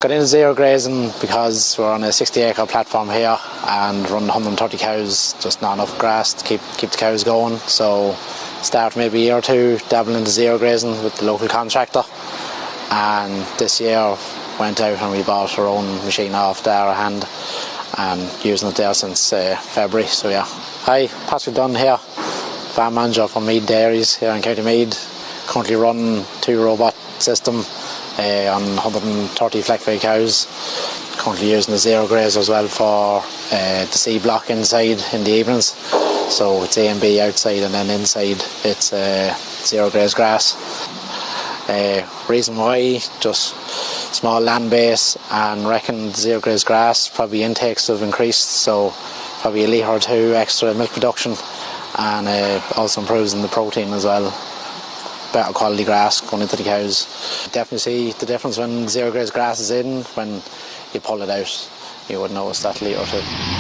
Got into zero grazing because we're on a 60-acre platform here and run 130 cows, just not enough grass to keep the cows going. So start maybe a year or two dabbling into zero grazing with the local contractor, and this year went out and we bought our own machine off Dara hand and using it there since February. So yeah. Hi, Patrick Dunn here, farm manager for Mead Dairies here in County Mead. Currently run 2-robot system on 130 fleck-fed cows. Currently using the zero grazer as well for the C block inside in the evenings. So it's A and B outside, and then inside it's zero graze grass. Reason why, just small land base, and reckon zero graze grass probably intakes have increased, so probably a litre or two extra milk production, and also improves in the protein as well. Better quality grass going into the cows. Definitely see the difference when zero graze grass is in. When you pull it out, you would notice that litre or two.